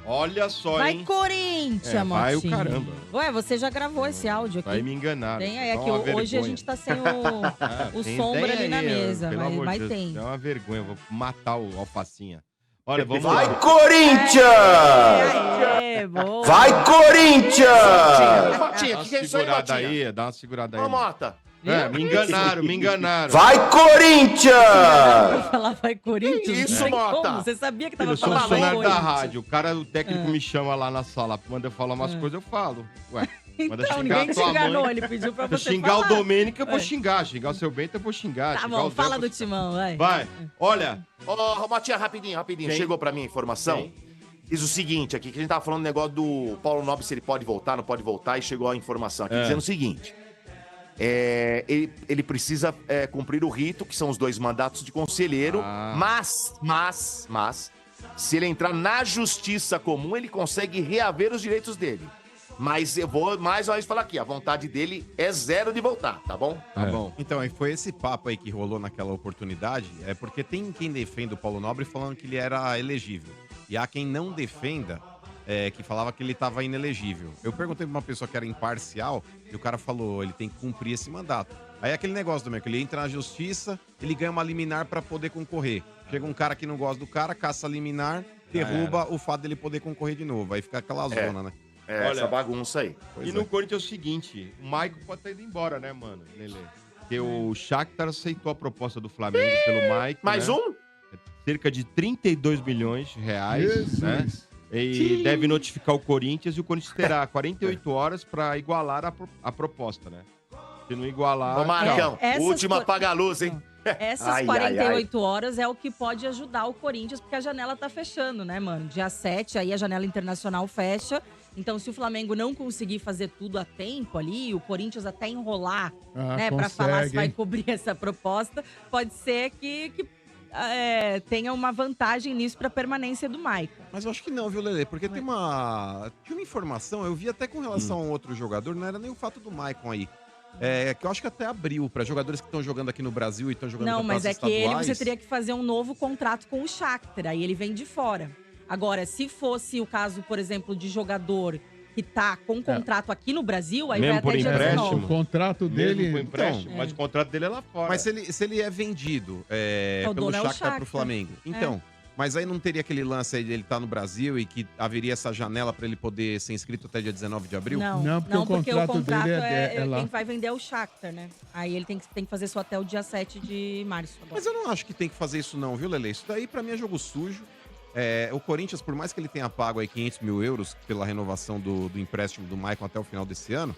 Olha só, Vai, hein? Corinthians, Vai o Motinha. caramba. Ué, você já gravou esse áudio aqui. Vai me enganar. Tem aí, Dá aqui, uma hoje a vergonha. gente tá sem o sombra ali na mesa, pelo amor de mas Deus, tem. É uma vergonha, eu vou matar o Alfacinha. Olha, vamos Vai, lá. Corinthians! Boa. Vai, Corinthians! Dá Motinha, o uma que é isso aí, segurada Motinha? aí, dá uma segurada aí. Ô, Mota. Me enganaram. Vai, Corinthians! Vou falar vai Corinthians. Que isso, não tem Mota? como. Você sabia que Filho, tava eu sou falando vai funcionário da Corinthians. rádio. O técnico me chama lá na sala, manda eu falar umas coisas, eu falo. Ué, manda Então, xingar ninguém a te tua enganou, mãe. ele pediu pra Se eu você xingar falar. o Domênico, eu vou Ué. xingar. Xingar o seu Bento, eu vou xingar. Tá xingar bom, o Zé, fala eu vou do timão, vai. Vai, olha. Ô, Motinha, rapidinho. Quem? Chegou pra mim a informação. Diz o seguinte aqui, que a gente tava falando do negócio do Paulo Nobre, se ele pode voltar, não pode voltar, e chegou a informação aqui dizendo o seguinte. Ele precisa cumprir o rito, que são os 2 mandatos de conselheiro, mas, se ele entrar na justiça comum, ele consegue reaver os direitos dele. Mas eu vou mais uma vez falar aqui, a vontade dele é 0 de voltar, tá bom? Tá bom. Então, e foi esse papo aí que rolou naquela oportunidade, porque tem quem defende o Paulo Nobre falando que ele era elegível. E há quem não defenda, que falava que ele estava inelegível. Eu perguntei pra uma pessoa que era imparcial, e o cara falou, ele tem que cumprir esse mandato. Aí aquele negócio também, que ele entra na justiça, ele ganha uma liminar pra poder concorrer. Chega um cara que não gosta do cara, caça a liminar, derruba o fato dele poder concorrer de novo. Aí fica aquela zona, né? Olha, Essa bagunça aí. E no Corinthians é o seguinte, o Maicon pode ter ido embora, né, mano, Lelê? Porque o Shakhtar aceitou a proposta do Flamengo pelo Maicon, Mais né? um? Cerca de 32 milhões de reais, né? E deve notificar o Corinthians, e o Corinthians terá 48 horas para igualar a proposta, né? Se não igualar... Ô, Marcão, essas última co- apaga a luz, hein? Essas 48 horas é o que pode ajudar o Corinthians, porque a janela tá fechando, né, mano? Dia 7, aí a janela internacional fecha. Então, se o Flamengo não conseguir fazer tudo a tempo ali, o Corinthians até enrolar, né, pra falar se vai cobrir essa proposta, pode ser que tenha uma vantagem nisso pra permanência do Maicon. Mas eu acho que não, viu, Lelê? Porque tinha uma informação, eu vi até com relação a um outro jogador, não era nem o fato do Maicon aí. Que eu acho que até abriu para jogadores que estão jogando aqui no Brasil e estão jogando Não, mas é que estaduais. você teria que fazer um novo contrato com o Shakhtar, aí ele vem de fora. Agora, se fosse o caso, por exemplo, de jogador que tá com contrato aqui no Brasil, aí Mesmo vai até por dia empréstimo? 19. O contrato dele... Mesmo com empréstimo, Então, mas o contrato dele é lá fora. Mas se ele é vendido O pelo dono é o Shakhtar Shakhtar. pro Flamengo. Então, mas aí não teria aquele lance aí dele estar no Brasil e que haveria essa janela para ele poder ser inscrito até dia 19 de abril? Não, Não, porque o contrato dele é lá. quem vai vender é o Shakhtar, né? Aí ele tem que fazer isso até o dia 7 de março. Agora. Mas eu não acho que tem que fazer isso não, viu, Lele? Isso daí pra mim é jogo sujo. O Corinthians, por mais que ele tenha pago aí 500 mil euros pela renovação do empréstimo do Maicon até o final desse ano,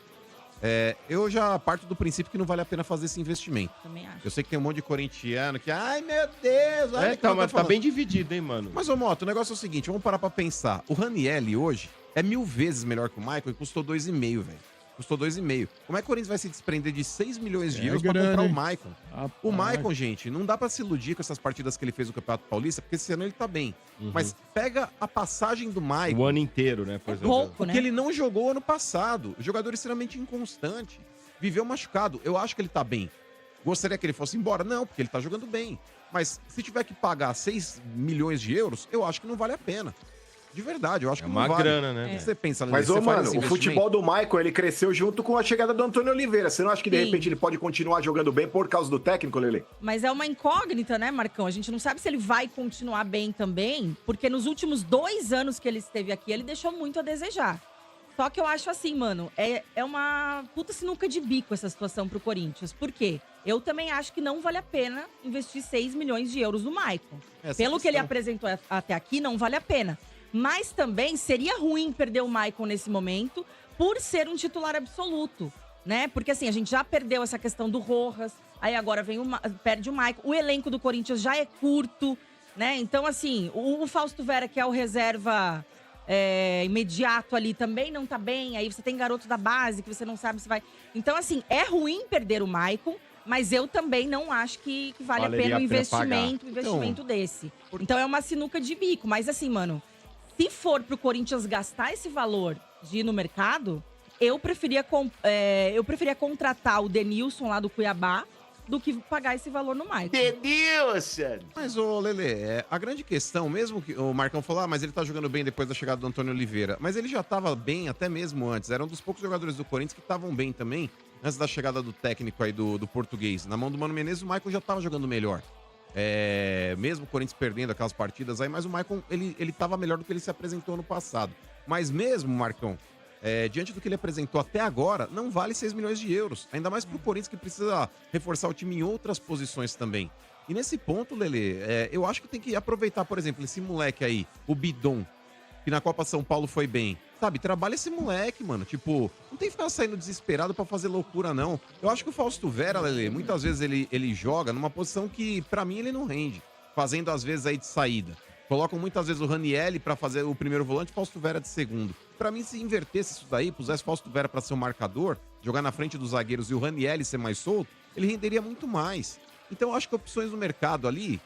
eu já parto do princípio que não vale a pena fazer esse investimento. Também acho. Eu sei que tem um monte de corintiano que, ai meu Deus, olha o que ela mas tá falando. bem dividido, hein, mano? Mas, ô Moto, o negócio é o seguinte, vamos parar pra pensar. O Ranielli hoje é 1000 vezes melhor que o Maicon e custou 2,5, velho. Custou 2,5. Como é que o Corinthians vai se desprender de 6 milhões de euros pra grande, comprar o hein? Maicon? O Maicon, gente, não dá pra se iludir com essas partidas que ele fez no Campeonato Paulista, porque esse ano ele tá bem. Mas pega a passagem do Maicon, O ano inteiro, né? Por exemplo. Pouco, né? que ele não jogou ano passado. Jogador extremamente inconstante. Viveu machucado. Eu acho que ele tá bem. Gostaria que ele fosse embora? Não, porque ele tá jogando bem. Mas se tiver que pagar 6 milhões de euros, eu acho que não vale a pena. De verdade, eu acho que uma não vale. grana, né? O que você pensa, Lelê? Mas, Você ô, faz mano, esse o investimento? futebol do Maicon, ele cresceu junto com a chegada do Antônio Oliveira. Você não acha que, de Sim. repente, ele pode continuar jogando bem por causa do técnico, Lele? Mas é uma incógnita, né, Marcão? A gente não sabe se ele vai continuar bem também, porque nos últimos 2 anos que ele esteve aqui, ele deixou muito a desejar. Só que eu acho assim, mano, é uma puta sinuca de bico essa situação pro Corinthians. Por quê? Eu também acho que não vale a pena investir 6 milhões de euros no Maicon. Essa Pelo que ele questão. apresentou até aqui, não vale a pena. Mas também seria ruim perder o Maicon nesse momento por ser um titular absoluto, né? Porque assim, a gente já perdeu essa questão do Rojas, aí agora perde o Maicon. O elenco do Corinthians já é curto, né? Então assim, o Fausto Vera, que é o reserva imediato ali, também não tá bem. Aí você tem garoto da base que você não sabe se vai... Então assim, é ruim perder o Maicon, mas eu também não acho que vale a Valeria pena um a pena investimento desse. Então é uma sinuca de bico. Mas assim, mano, se for pro Corinthians gastar esse valor de ir no mercado, eu preferia contratar o Denilson lá do Cuiabá, do que pagar esse valor no Maicon. Denilson! Mas, ô, Lelê, a grande questão, mesmo que o Marcão falou, mas ele tá jogando bem depois da chegada do Antônio Oliveira, mas ele já tava bem até mesmo antes. Era um dos poucos jogadores do Corinthians que estavam bem também, antes da chegada do técnico aí do português. Na mão do Mano Menezes, o Maicon já tava jogando melhor. Mesmo o Corinthians perdendo aquelas partidas aí, mas o Maicon, ele tava melhor do que ele se apresentou no passado. Mas mesmo, Marcão, diante do que ele apresentou até agora, não vale 6 milhões de euros. Ainda mais pro Corinthians, que precisa reforçar o time em outras posições também. E nesse ponto, Lelê, eu acho que tem que aproveitar, por exemplo, esse moleque aí, o Bidon, que na Copa São Paulo foi bem. Sabe, trabalha esse moleque, mano. Tipo, não tem que ficar saindo desesperado pra fazer loucura, não. Eu acho que o Fausto Vera, Lelê, muitas vezes ele joga numa posição que, pra mim, ele não rende. Fazendo, às vezes, aí de saída. Colocam muitas vezes o Ranielli pra fazer o primeiro volante e o Fausto Vera de segundo. Pra mim, se invertesse isso daí, pusesse o Fausto Vera pra ser o marcador, jogar na frente dos zagueiros e o Ranielli ser mais solto, ele renderia muito mais. Então, eu acho que opções no mercado ali,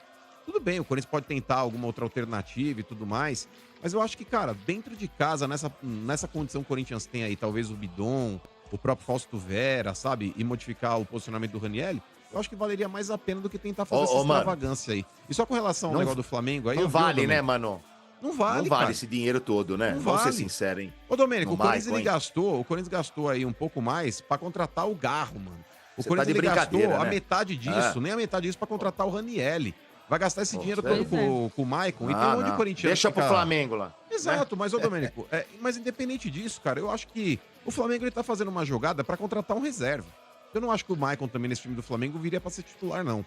tudo bem, o Corinthians pode tentar alguma outra alternativa e tudo mais, mas eu acho que, cara, dentro de casa, nessa condição que o Corinthians tem aí, talvez o Bidon, o próprio Fausto Vera, sabe, e modificar o posicionamento do Ranielli, eu acho que valeria mais a pena do que tentar fazer essa extravagância aí. E só com relação ao negócio do Flamengo aí... Não vale, né, mano? Não vale, Não vale esse dinheiro todo, né? Vamos ser sinceros, hein? Ô, Domênico, o Corinthians Maicon, o Corinthians gastou aí um pouco mais pra contratar o Garro, mano. O Você Corinthians tá de ele gastou brincadeira, a né? metade disso, nem a metade disso pra contratar o Ranielli. Vai gastar esse dinheiro todo com o Maicon. E tem um monte de corintiano. Deixa pro Flamengo lá. Exato, mas, ô Domênico, mas independente disso, cara, eu acho que o Flamengo ele tá fazendo uma jogada pra contratar um reserva. Eu não acho que o Maicon também nesse time do Flamengo viria pra ser titular, não.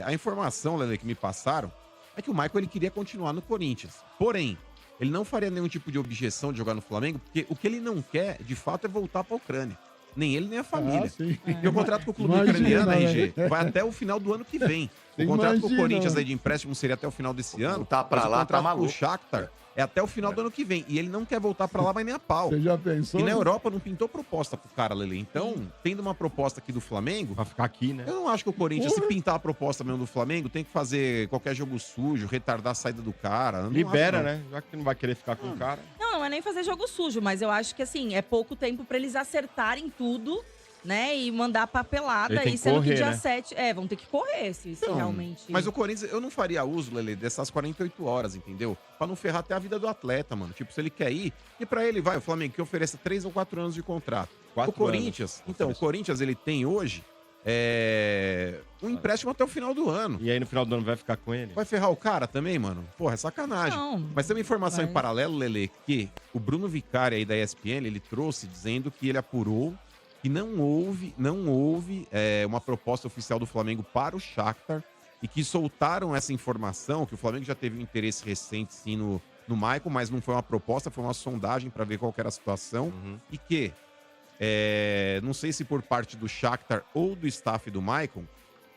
A informação, Lele, que me passaram é que o Maicon ele queria continuar no Corinthians. Porém, ele não faria nenhum tipo de objeção de jogar no Flamengo, porque o que ele não quer, de fato, é voltar pra Ucrânia. Nem ele, nem a família. E o contrato com o clube ucraniano, RG, vai até o final do ano que vem. O contrato com o Corinthians aí de empréstimo seria até o final desse ano. Tá pra lá, tá maluco. O Shakhtar é até o final do ano que vem. E ele não quer voltar pra lá, mas nem a pau. Você já pensou? E na Europa não pintou proposta pro cara, Lele. Então, tendo uma proposta aqui do Flamengo... Pra ficar aqui, né? Eu não acho que o Corinthians, se pintar a proposta mesmo do Flamengo, tem que fazer qualquer jogo sujo, retardar a saída do cara. Libera, né? Já que não vai querer ficar com o cara. Não é nem fazer jogo sujo, mas eu acho que, assim, é pouco tempo pra eles acertarem tudo, né? E mandar papelada. Ele tem E que sendo correr, que dia né? 7... vão ter que correr se realmente... Mas o Corinthians, eu não faria uso, Lele, dessas 48 horas, entendeu? Pra não ferrar até a vida do atleta, mano. Tipo, se ele quer ir, e pra ele, vai, o Flamengo que ofereça 3 ou 4 anos de contrato. O Corinthians, o Corinthians, ele tem hoje um empréstimo até o final do ano. E aí no final do ano vai ficar com ele? Vai ferrar o cara também, mano? Porra, é sacanagem. Não, mas tem uma informação vai. em paralelo, Lele, que o Bruno Vicari aí da ESPN, ele trouxe dizendo que ele apurou que não houve uma proposta oficial do Flamengo para o Shakhtar e que soltaram essa informação, que o Flamengo já teve um interesse recente sim no Maicon, mas não foi uma proposta, foi uma sondagem para ver qual que era a situação e que, não sei se por parte do Shakhtar ou do staff do Maicon,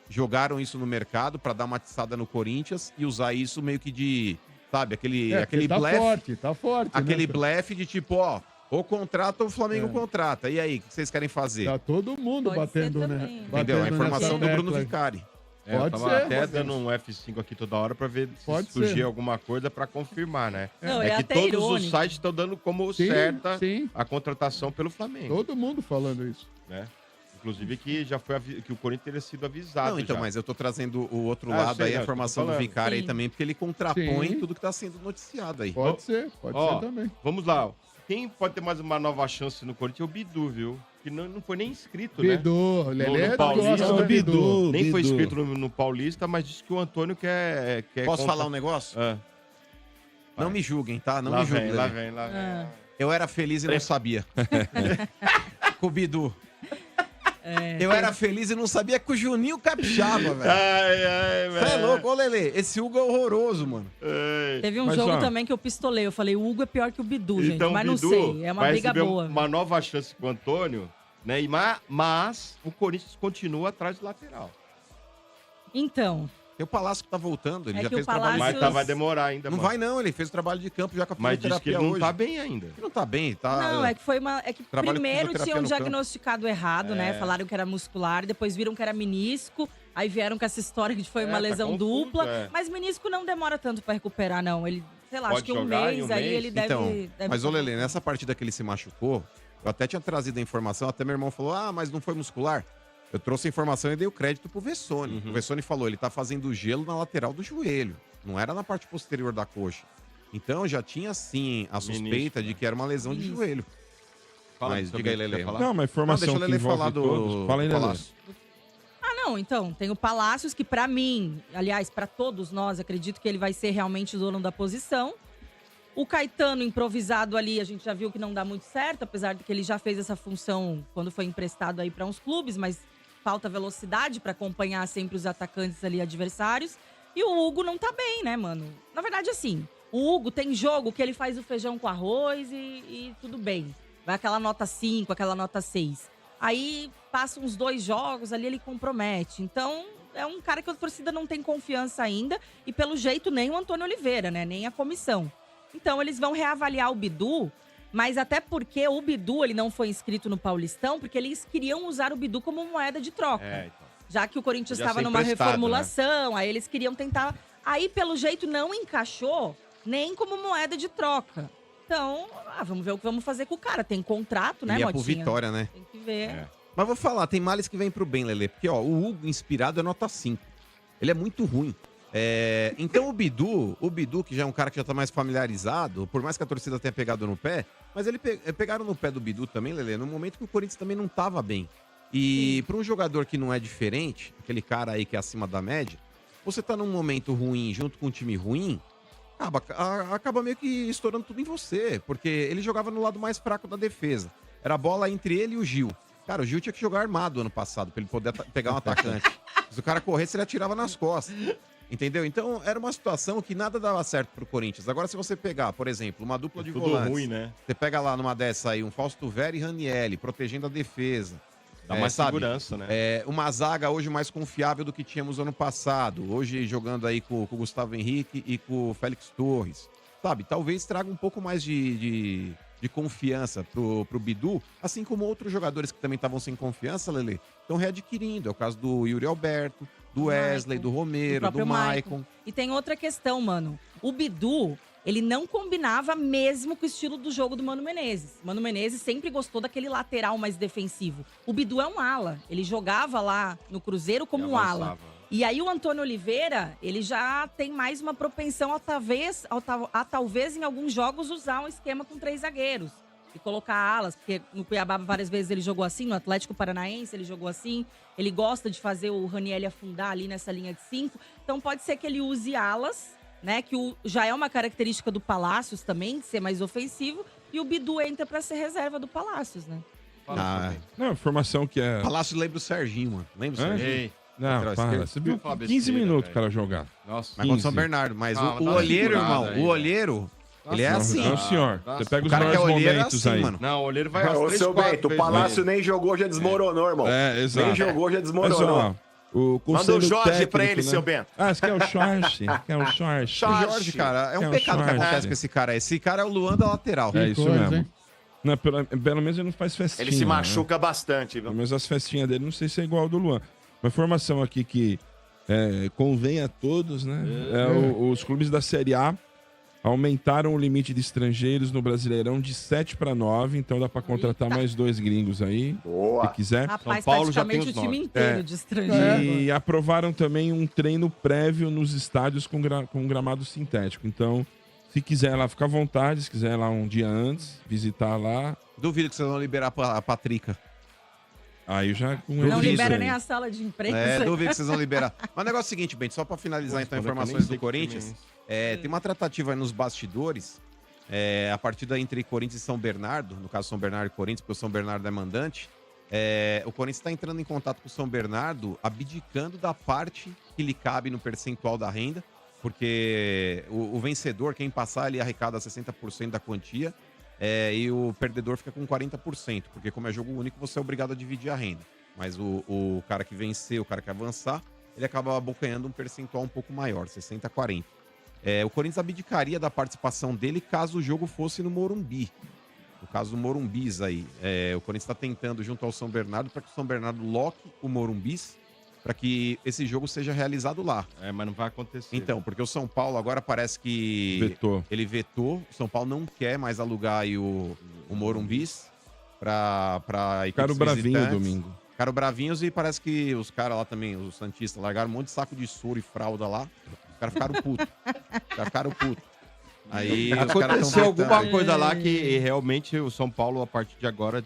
jogaram isso no mercado para dar uma atiçada no Corinthians e usar isso meio que de, sabe, aquele blefe. Tá forte. Aquele né? blefe de tipo, ó, ou contrata ou o Flamengo contrata. E aí, o que vocês querem fazer? Tá todo mundo Pode batendo, ser né? também. Entendeu? A informação do Bruno tecla. Vicari. Eu Pode tava ser, até pode dando um F5 aqui toda hora pra ver Pode se surgia ser. alguma coisa pra confirmar, né? Não, É que até todos irônico. os sites estão dando como Sim, certa sim. a contratação pelo Flamengo, Todo mundo falando isso. né? Inclusive que já foi que o Corinthians teria sido avisado. Não, então, já. mas eu tô trazendo o outro Ah, lado sei, aí, não, a informação tô do falando. Vicari aí Sim. também, porque ele contrapõe Sim. tudo que tá sendo noticiado aí. Pode ser também. Vamos lá. Quem pode ter mais uma nova chance no Corinthians é o Bidu, viu? Que não foi nem inscrito, né? Bidu, Lelê No Paulista, gosta do Bidu. Nem foi inscrito no Paulista, mas disse que o Antônio quer Posso falar um negócio? Ah, Não me julguem, tá? Não lá me julguem. vem, lá Lelê. vem, lá vem. Ah. Eu era feliz e não sabia. Com o Bidu. Eu era feliz e não sabia com o Juninho Capixaba, velho. Você é louco, ô Lelê. Esse Hugo é horroroso, mano. Teve um Mas, jogo ó, também que eu pistolei. Eu falei, o Hugo é pior que o Bidu, gente. Então, Mas o não Bidu sei. É uma vai briga receber boa. uma nova chance com o Antônio, né? Mas o Corinthians continua atrás do lateral. Então, Tem o Palácio que tá voltando, ele É já que fez o o trabalho Palácio- Mas vai demorar ainda, Não mano. vai não, ele fez o trabalho de campo já com a Mas diz que fisioterapia ele não hoje. tá bem ainda. Ele não tá bem, tá... não, é que foi uma. É que Trabalho com primeiro fisioterapia tinham no campo. diagnosticado errado, né? Falaram que era muscular, depois viram que era menisco. Aí vieram com essa história de que foi uma tá lesão confuso, dupla. é. Mas menisco não demora tanto pra recuperar, não. Ele, sei lá, Pode acho que um jogar em mês um aí mês? ele deve. Então, deve mas ô Lelê, nessa partida que ele se machucou, eu até tinha trazido a informação, até meu irmão falou, mas não foi muscular. Eu trouxe a informação e dei o crédito pro Vessone. O Vessone falou, ele tá fazendo gelo na lateral do joelho. Não era na parte posterior da coxa. Então já tinha, sim, a suspeita de que era uma lesão de joelho. Mas diga aí, Lelê. Não, mas informação deixa o que Lelê envolve falar todos. Fala aí, Lelê. Palácio. Não, então, tem o Palácios, que pra mim, aliás, pra todos nós, acredito que ele vai ser realmente o dono da posição. O Caetano, improvisado ali, a gente já viu que não dá muito certo, apesar de que ele já fez essa função quando foi emprestado aí pra uns clubes, mas falta velocidade pra acompanhar sempre os atacantes ali adversários. E o Hugo não tá bem, né, mano? Na verdade, assim, o Hugo tem jogo que ele faz o feijão com arroz e tudo bem. Vai aquela nota 5, aquela nota 6. Aí passa uns 2 jogos ali, ele compromete. Então, é um cara que a torcida não tem confiança ainda. E pelo jeito, nem o Antônio Oliveira, né? Nem a comissão. Então, eles vão reavaliar o Bidu. Mas até porque o Bidu, ele não foi inscrito no Paulistão, porque eles queriam usar o Bidu como moeda de troca. Então. Já que o Corinthians Podia estava ser numa emprestado, reformulação, aí eles queriam tentar... Aí, pelo jeito, não encaixou nem como moeda de troca. Então, vamos ver o que vamos fazer com o cara. Tem contrato, né, Ele ia Motinha? pro Vitória, né? Tem que ver. Mas vou falar, tem males que vem pro bem, Lelê. Porque, ó, o Hugo inspirado é nota 5. Ele é muito ruim. Então o Bidu, que já é um cara que já tá mais familiarizado, por mais que a torcida tenha pegado no pé, mas pegaram no pé do Bidu também, Lelê, no momento que o Corinthians também não tava bem. E para um jogador que não é diferente, aquele cara aí que é acima da média, você tá num momento ruim junto com um time ruim, acaba meio que estourando tudo em você, porque ele jogava no lado mais fraco da defesa. Era a bola entre ele e o Gil. Cara, o Gil tinha que jogar armado ano passado pra ele poder pegar um atacante. Se o cara corresse, ele atirava nas costas. Entendeu? Então, era uma situação que nada dava certo pro Corinthians. Agora, se você pegar, por exemplo, uma dupla de volantes... ruim, né? Você pega lá numa dessa aí, um Fausto Vera e Ranieri, protegendo a defesa. Dá mais segurança, né? Uma zaga hoje mais confiável do que tínhamos ano passado. Hoje jogando aí com o Gustavo Henrique e com o Félix Torres. Sabe? Talvez traga um pouco mais de confiança pro Bidu, assim como outros jogadores que também estavam sem confiança, Lelê, estão readquirindo. É o caso do Yuri Alberto, do Wesley, do Romero, do Maicon. E tem outra questão, mano. O Bidu, ele não combinava mesmo com o estilo do jogo do Mano Menezes. Mano Menezes sempre gostou daquele lateral mais defensivo. O Bidu é um ala. Ele jogava lá no Cruzeiro como um ala. E aí o Antônio Oliveira, ele já tem mais uma propensão a talvez em alguns jogos usar um esquema com 3 zagueiros. E colocar alas, porque no Cuiabá várias vezes ele jogou assim, no Atlético Paranaense ele jogou assim. Ele gosta de fazer o Ranieri afundar ali nessa linha de 5. Então pode ser que ele use alas, né? Que já é uma característica do Palácios também, de ser mais ofensivo. E o Bidu entra pra ser reserva do Palácios, né? Não, informação que é... Palácio lembra o Serginho, mano. Lembra o Serginho? Ei, Não, para. Você viu 15 minutos o cara jogar. Nossa. Mas contra o São Bernardo. Mas Calma, o dá uma olheiro, segurada irmão, aí, o olheiro, ele é assim. Não, senhor. Nossa. Você pega O os cara que é maiores olheiro é momentos assim, aí. mano. Não, o olheiro vai às Ô, 3, seu 4 Bento, o vezes Palácio mais. nem jogou, já desmoronou, irmão. Exato. Nem jogou, já Mas, desmoronou. ó, o Manda conselho o Jorge técnico, pra ele, né? seu Bento. Esse aqui é o Jorge. É o Jorge. O Jorge, cara, é um pecado que acontece com esse cara. Esse cara é o Luan da lateral. É isso coisa, mesmo. hein? Não, pelo menos ele não faz festinha. Ele se né? machuca bastante, viu? Pelo menos as festinhas dele, não sei se é igual ao do Luan. Uma informação aqui que convém a todos, né? Os clubes da Série A aumentaram o limite de estrangeiros no Brasileirão de 7 para 9, então dá para contratar mais 2 gringos aí, Boa. se quiser. Rapaz, São Paulo já praticamente tem o os time 9. inteiro de estrangeiro. E aprovaram também um treino prévio nos estádios com gramado sintético. Então, se quiser lá, fica à vontade. Se quiser lá um dia antes, visitar lá. Duvido que vocês vão liberar a Patrica. Aí já com Não eles libera aí. nem a sala de imprensa. Duvido que vocês vão liberar. Mas o negócio é o seguinte, Bento, só pra finalizar então informações do Corinthians. Tem uma tratativa aí nos bastidores. A partida entre Corinthians e São Bernardo, no caso São Bernardo e Corinthians, porque o São Bernardo é mandante. O Corinthians está entrando em contato com o São Bernardo, abdicando da parte que lhe cabe no percentual da renda, porque o vencedor, quem passar, ele arrecada 60% da quantia. E o perdedor fica com 40%, porque como é jogo único, você é obrigado a dividir a renda. Mas o cara que vencer, o cara que avançar, ele acaba abocanhando um percentual um pouco maior, 60-40. O Corinthians abdicaria da participação dele caso o jogo fosse no Morumbi. No caso do Morumbis aí. O Corinthians está tentando junto ao São Bernardo para que o São Bernardo loque o Morumbis para que esse jogo seja realizado lá. Mas não vai acontecer. Então, porque o São Paulo agora parece que Vetou. ele vetou. O São Paulo não quer mais alugar aí o Morumbis para equipes Ficaram bravinho visitantes. domingo. Ficaram bravinhos e parece que os caras lá também, os santistas, largaram um monte de saco de soro e fralda lá. Os caras ficaram putos. Aí os caras Aconteceu tão alguma tentando. coisa lá que realmente o São Paulo, a partir de agora,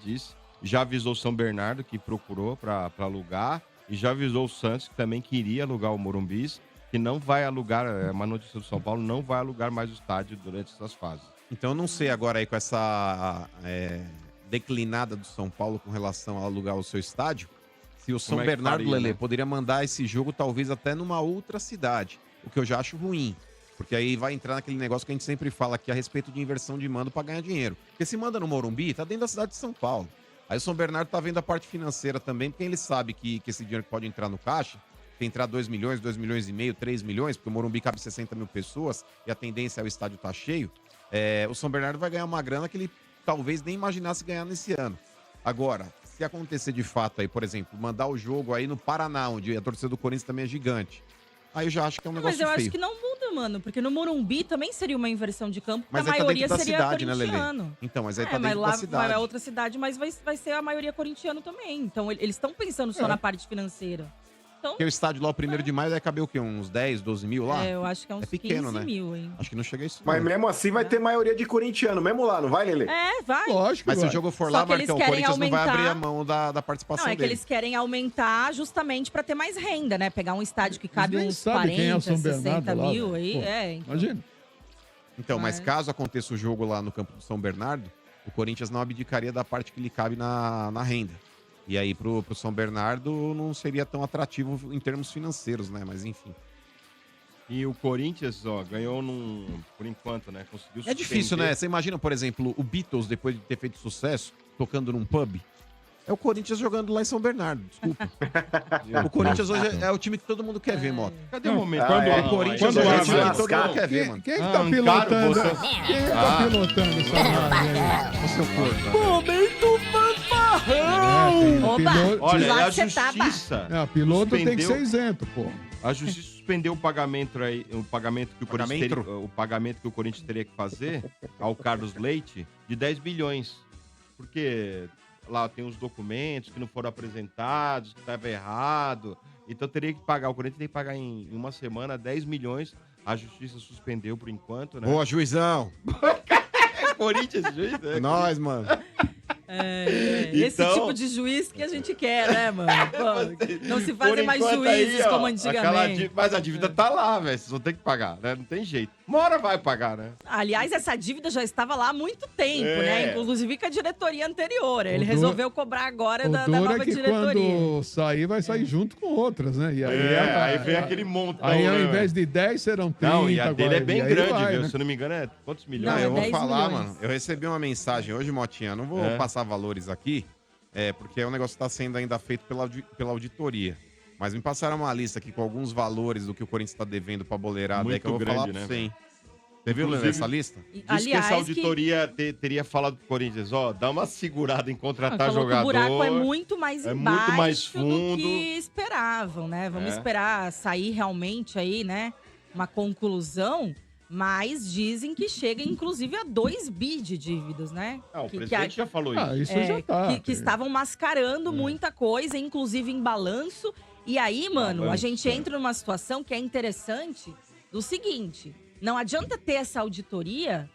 já avisou o São Bernardo, que procurou pra alugar, e já avisou o Santos, que também queria alugar o Morumbis, que não vai alugar, é uma notícia do São Paulo, não vai alugar mais o estádio durante essas fases. Então eu não sei agora aí com essa declinada do São Paulo com relação a alugar o seu estádio, se o São é que Bernardo, faria, Lelê, né? poderia mandar esse jogo talvez até numa outra cidade, o que eu já acho ruim. Porque aí vai entrar naquele negócio que a gente sempre fala aqui a respeito de inversão de mando para ganhar dinheiro. Porque se manda no Morumbi, tá dentro da cidade de São Paulo. Aí o São Bernardo tá vendo a parte financeira também, porque ele sabe que esse dinheiro que pode entrar no caixa, que entrar 2 milhões, 2 milhões e meio, 3 milhões, porque o Morumbi cabe 60 mil pessoas e a tendência é o estádio tá cheio, o São Bernardo vai ganhar uma grana que ele talvez nem imaginasse ganhar nesse ano. Agora, se acontecer de fato aí, por exemplo, mandar o jogo aí no Paraná, onde a torcida do Corinthians também é gigante, aí eu já acho que é um negócio Mas eu feio. acho que não muda, mano. Porque no Morumbi também seria uma inversão de campo, porque Mas a aí tá maioria dentro da seria cidade, né, Lelê? corintiano. Então, mas aí tá mas dentro lá da cidade. é outra cidade, mas vai ser a maioria corintiano também. Então eles estão pensando só na parte financeira. Então, Porque o estádio lá, o 1º de maio, vai caber o quê? Uns 10, 12 mil lá? eu acho que é uns pequeno, 15 né? mil, hein? Acho que não chega a isso. Mas não. mesmo assim vai ter maioria de corintiano, mesmo lá, não vai, Lelê? Vai. Lógico, Mas se vai. o jogo for Só lá, que eles Marcão, o querem Corinthians não vai aumentar- abrir a mão da participação Não, é que dele. eles querem aumentar justamente pra ter mais renda, né? Pegar um estádio que cabe nem uns sabem quem é o 40, São Bernardo 60 lá, mil velho. aí. Pô, Então. Imagina. Então, mas É. caso aconteça o jogo lá no campo do São Bernardo, o Corinthians não abdicaria da parte que lhe cabe na renda. E aí, pro São Bernardo, não seria tão atrativo em termos financeiros, né? Mas enfim. E o Corinthians, ganhou por enquanto, né? Conseguiu É difícil, suspender. né? Você imagina, por exemplo, o Beatles, depois de ter feito sucesso, tocando num pub. É o Corinthians jogando lá em São Bernardo, desculpa. O Corinthians hoje é o time que todo mundo quer ver, Mota. Cadê o momento? O Corinthians Quando hoje é o abre, time que todo lascar. mundo quer ver, mano. Quem é que tá Caro, pilotando? você... Quem é que tá pilotando essa nave aí? O seu corpo. Momento fanfarrão! É, tem Oba! piloto- Olha, Lá a você tava. justiça... É, piloto tem que Suspendeu. ser isento, pô. A justiça suspendeu o pagamento que o Corinthians o pagamento que o Corinthians teria que fazer ao Carlos Leite de 10 bilhões. Porque lá tem os documentos que não foram apresentados, que estava errado. Então teria que pagar, o Corinthians tem que pagar em uma semana 10 milhões. A justiça suspendeu por enquanto, né? Boa, juizão. Corinthians, juiz, né? Nós, mano. Esse Então- tipo de juiz que a gente quer, né, mano? Pô, não se Por fazem mais enquanto juízes aí, ó, como aquela antigamente. mas a dívida tá lá, velho. Vocês vão ter que pagar, né? Não tem jeito. Uma hora vai pagar, né? Aliás, essa dívida já estava lá há muito tempo, É. né? Inclusive com a diretoria anterior. Ele O resolveu cobrar agora O da duro nova é que diretoria. quando sair, vai sair junto com outras, né? E aí, Aí vem aquele montão, Aí ao né, invés velho? de 10, serão 30. Não, e a dele é agora. bem E aí grande, vai, viu? né? Se eu não me engano, é quantos milhões? Não, eu vou 10 falar, milhões. mano. Eu recebi uma mensagem hoje, Motinha. Não vou É. passar valores aqui, porque o negócio está sendo ainda feito pela auditoria. Mas me passaram uma lista aqui com alguns valores do que o Corinthians está devendo pra boleirada aí Muito que eu vou grande, falar né, pra você, velho? hein? Você viu Inclusive, essa lista? E, Diz que essa que- auditoria teria falado pro Corinthians, dá uma segurada em contratar falou que jogador. o buraco é muito mais é embaixo muito mais do fundo. que esperavam, né? Vamos É. esperar sair realmente aí, né? Uma conclusão. Mas dizem que chega, inclusive, a 2 bi de dívidas, né? Ah, o que presidente já falou Ah, isso. isso já tá. que estavam mascarando muita coisa, inclusive em balanço. E aí, mano, a Balanço, gente é. entra numa situação que é interessante do seguinte: não adianta ter essa auditoria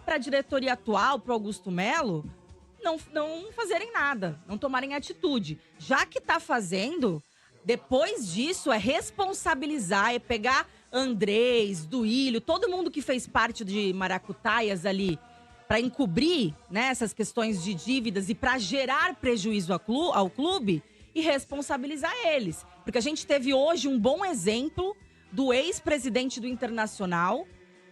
para a diretoria atual, para Augusto Melo, não fazerem nada, não tomarem atitude. Já que tá fazendo, depois disso é responsabilizar, é pegar Andrés, Duílio, todo mundo que fez parte de maracutaias ali para encobrir, né, essas questões de dívidas e para gerar prejuízo ao clube e responsabilizar eles. Porque a gente teve hoje um bom exemplo do ex-presidente do Internacional,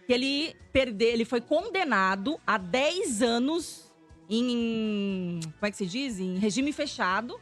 que ele foi condenado a 10 anos em, como é que se diz? Em regime fechado,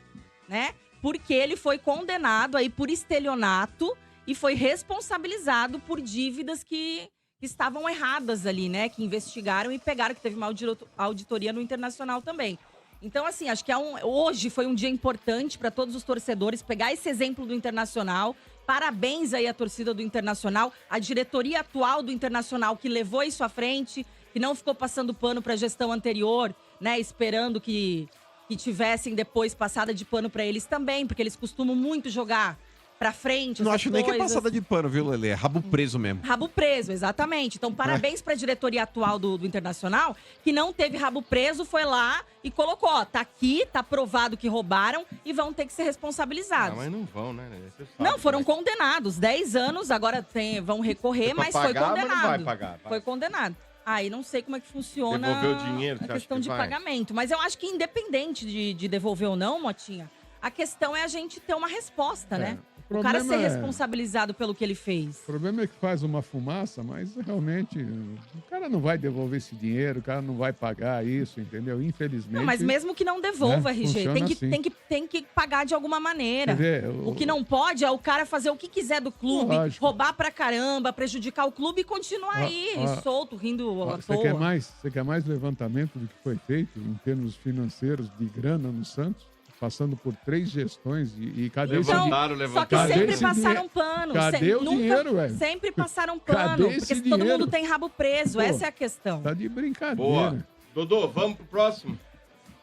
né? Porque ele foi condenado aí por estelionato e foi responsabilizado por dívidas que estavam erradas ali, né? Que investigaram e pegaram, que teve uma auditoria no Internacional também. Então, assim, acho que hoje foi um dia importante para todos os torcedores pegar esse exemplo do Internacional. Parabéns aí à torcida do Internacional, a diretoria atual do Internacional que levou isso à frente, que não ficou passando pano para a gestão anterior, né? Esperando que que tivessem depois passada de pano pra eles também, porque eles costumam muito jogar pra frente. Não essas acho nem que é coisas. passada de pano, viu, Lelê? É rabo preso mesmo. Rabo preso, exatamente. Então, parabéns pra diretoria atual do Internacional, que não teve rabo preso, foi lá e colocou, ó, tá aqui, tá provado que roubaram e vão ter que ser responsabilizados. Mas não vão, né? Você sabe Não, foram como condenados. 10 anos, agora vão recorrer, Pra mas foi pagar, mas condenado. não vai pagar, vai. Foi condenado. Aí não sei como é que funciona Devolver o dinheiro, você a acha questão que de vai? pagamento. Mas eu acho que independente de devolver ou não, Motinha, a questão é a gente ter uma resposta, né? O cara ser problema é- responsabilizado pelo que ele fez. O problema é que faz uma fumaça, mas realmente o cara não vai devolver esse dinheiro, o cara não vai pagar isso, entendeu? Infelizmente. Não, mas mesmo que não devolva, né, RG, funciona tem que pagar de alguma maneira. Quer ver? O que não pode é o cara fazer o que quiser do clube, Lógico. roubar pra caramba, prejudicar o clube e continuar aí, solto, rindo à Você toa. quer mais levantamento do que foi feito em termos financeiros de grana no Santos? Passando por 3 gestões e cadê Levantaram, Então, Só que Cadê sempre esse passaram dinheiro? pano. Cadê o dinheiro, velho? Sempre passaram Cadê pano. esse Porque todo dinheiro? mundo tem rabo preso. Pô, Essa é a questão. Tá de brincadeira. Boa. Dodô, vamos pro próximo.